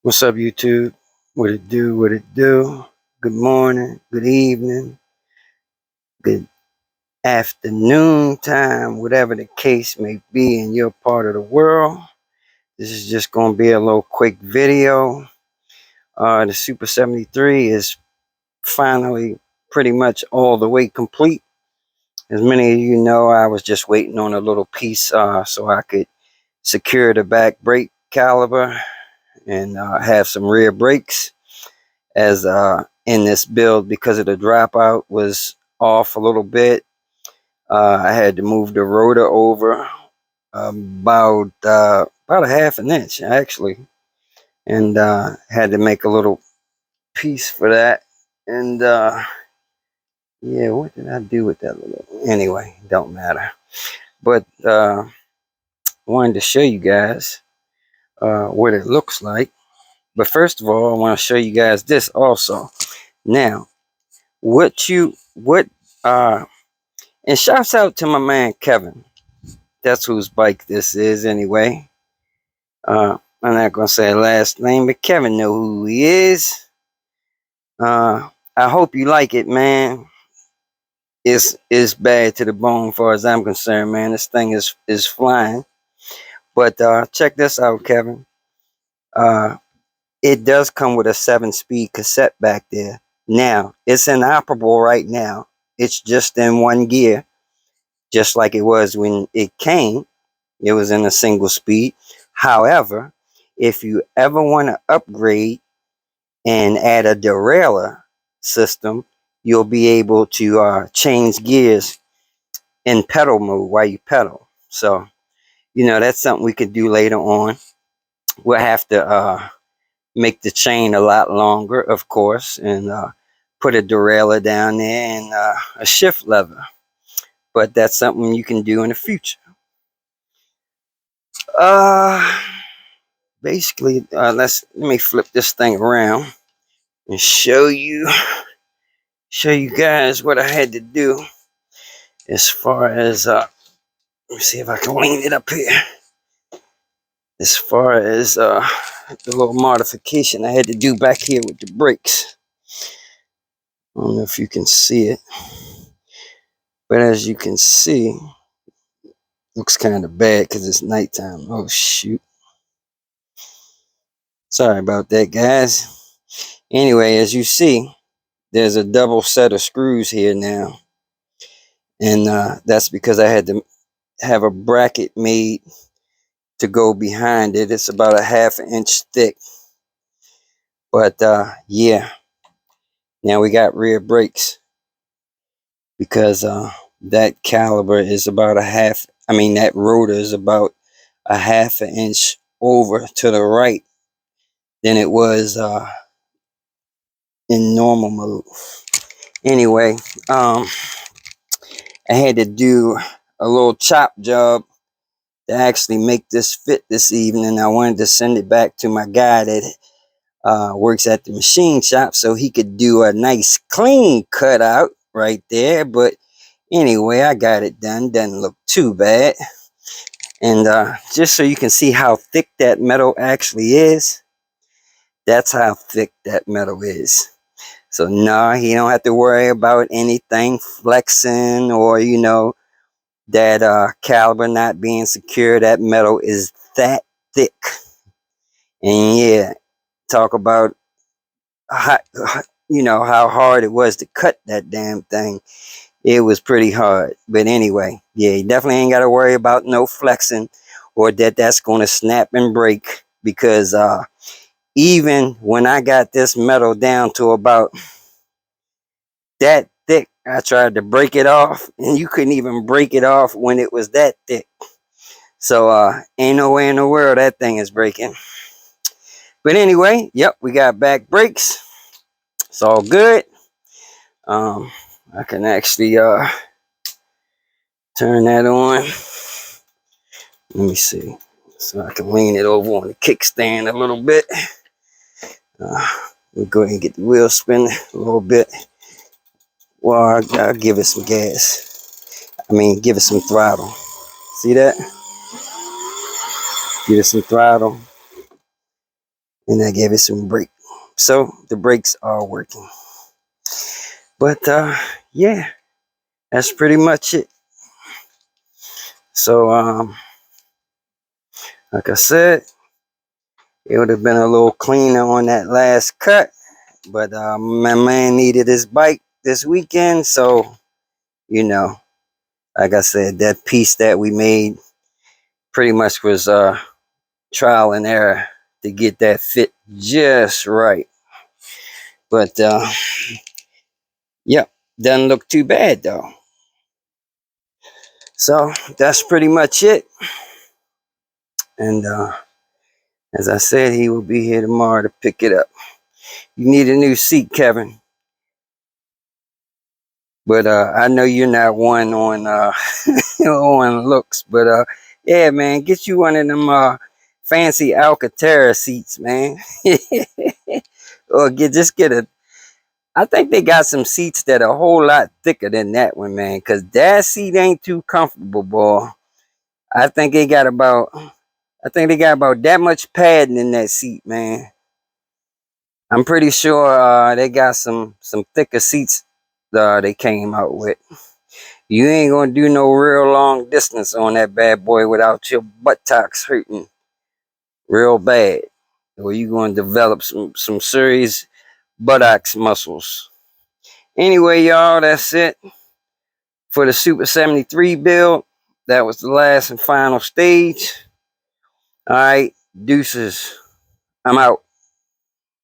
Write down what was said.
What's up, YouTube? What it do? What it do? Good morning, good evening, good afternoon time, whatever the case may be in your part of the world. This is just going to be a little quick video. The Super 73 is finally pretty much all the way complete. As many of you know, I was just waiting on a little piece so I could secure the back brake caliber and have some rear brakes, as in this build, because of the dropout was off a little bit. I had to move the rotor over about a half an inch actually, and had to make a little piece for that. And yeah, what did I do with that little? Anyway, don't matter. But wanted to show you guys what it looks like. But first of all, I want to show you guys this also. Now, what and shouts out to my man Kevin. That's whose bike this is anyway. I'm not gonna say last name, but Kevin know who he is. I hope you like it, man. It's bad to the bone, as far as I'm concerned, man. This thing is flying. But check this out, Kevin. Uh, it does come with a 7-speed cassette back there. Now it's inoperable right now. It's just in one gear, just like it was when it came. It was in a single speed. However, if you ever want to upgrade and add a derailleur system, you'll be able to change gears in pedal mode while you pedal. So, that's something we could do later on. We'll have to make the chain a lot longer, of course, and put a derailleur down there and a shift lever. But that's something you can do in the future. Uh, Basically, let me flip this thing around and show you guys what I had to do as far as let me see if I can lean it up here. As far as the little modification I had to do back here with the brakes. I don't know if you can see it, but as you can see, looks kind of bad because it's nighttime. Oh shoot, sorry about that, guys. Anyway, as you see, there's a double set of screws here now, and that's because I had to have a bracket made to go behind it. It's about a ½ inch thick. But yeah, now we got rear brakes, because that caliber is about that rotor is about a ½ inch over to the right than it was in normal mode. Anyway, I had to do a little chop job to actually make this fit this evening. I wanted to send it back to my guy that works at the machine shop so he could do a nice clean cutout right there. But anyway, I got it done. Doesn't look too bad. And just so you can see how thick that metal actually is, that's how thick that metal is. So no, he don't have to worry about anything flexing or that caliber not being secure. That metal is that thick. And yeah, talk about how, how hard it was to cut that damn thing. It was pretty hard. But anyway, yeah, you definitely ain't got to worry about no flexing or that's going to snap and break, because even when I got this metal down to about that thick, I tried to break it off, and you couldn't even break it off when it was that thick. So ain't no way in the world that thing is breaking. But anyway, yep, we got back brakes. It's all good. I can actually turn that on. Let me see. So I can lean it over on the kickstand a little bit. We'll go ahead and get the wheel spinning a little bit. Well, I'll give it some gas. Give it some throttle. See that? Give it some throttle. and I gave it some brake. So the brakes are working. But yeah, that's pretty much it. So like I said, it would have been a little cleaner on that last cut, but my man needed his bike this weekend, so you know, like I said, that piece that we made pretty much was trial and error to get that fit just right. But yep, doesn't look too bad though. So that's pretty much it. And as I said, he will be here tomorrow to pick it up. You need a new seat, Kevin. But I know you're not one on on looks. But yeah, man, get you one of them fancy Alcatraz seats, man. Or just get a. I think they got some seats that are a whole lot thicker than that one, man. Cause that seat ain't too comfortable, boy. I think they got about. I think they got about that much padding in that seat, man. I'm pretty sure they got some thicker seats they came out with. You ain't gonna do no real long distance on that bad boy without your buttocks hurting real bad. Or you gonna develop some serious buttocks muscles. Anyway, y'all, that's it for the Super 73 build. That was the last and final stage. Alright, deuces. I'm out.